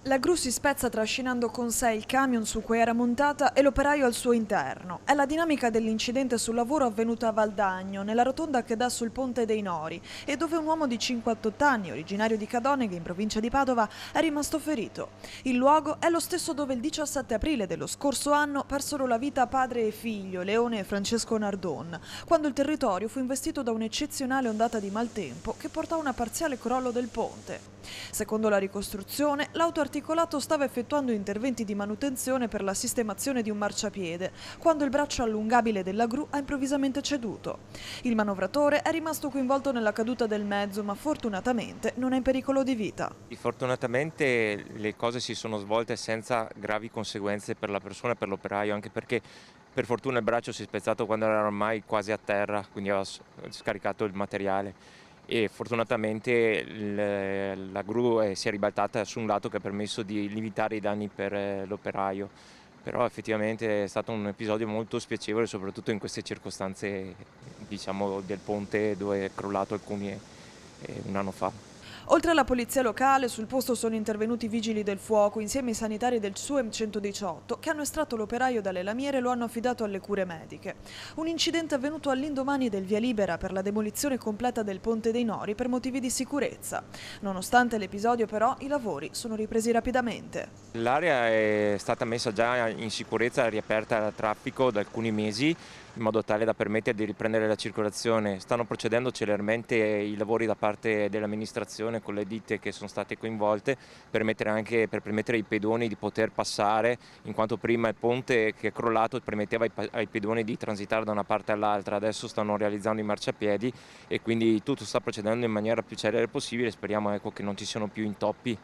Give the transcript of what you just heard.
La gru si spezza trascinando con sé il camion su cui era montata e l'operaio al suo interno. È la dinamica dell'incidente sul lavoro avvenuto a Valdagno, nella rotonda che dà sul Ponte dei Nori, e dove un uomo di 58 anni, originario di Cadoneghe in provincia di Padova, è rimasto ferito. Il luogo è lo stesso dove il 17 aprile dello scorso anno persero la vita padre e figlio, Leone e Francesco Nardon, quando il territorio fu investito da un'eccezionale ondata di maltempo che portò a un parziale crollo del ponte. Secondo la ricostruzione, l'auto articolato stava effettuando interventi di manutenzione per la sistemazione di un marciapiede, quando il braccio allungabile della gru ha improvvisamente ceduto. Il manovratore è rimasto coinvolto nella caduta del mezzo, ma fortunatamente non è in pericolo di vita. Fortunatamente le cose si sono svolte senza gravi conseguenze per la persona e per l'operaio, anche perché per fortuna il braccio si è spezzato quando era ormai quasi a terra, quindi aveva scaricato il materiale e fortunatamente la gru si è ribaltata su un lato che ha permesso di limitare i danni per l'operaio. Però effettivamente è stato un episodio molto spiacevole, soprattutto in queste circostanze, diciamo, del ponte dove è crollato alcuni un anno fa. Oltre alla polizia locale, sul posto sono intervenuti i vigili del fuoco insieme ai sanitari del SUEM 118 che hanno estratto l'operaio dalle lamiere e lo hanno affidato alle cure mediche. Un incidente avvenuto all'indomani del via libera per la demolizione completa del Ponte dei Nori per motivi di sicurezza. Nonostante l'episodio però, i lavori sono ripresi rapidamente. L'area è stata messa già in sicurezza e riaperta al traffico da alcuni mesi, in modo tale da permettere di riprendere la circolazione. Stanno procedendo celermente i lavori da parte dell'amministrazione con le ditte che sono state coinvolte per permettere ai pedoni di poter passare, in quanto prima il ponte che è crollato permetteva ai pedoni di transitare da una parte all'altra. Adesso stanno realizzando i marciapiedi e quindi tutto sta procedendo in maniera più celere possibile. Speriamo, ecco, che non ci siano più intoppi.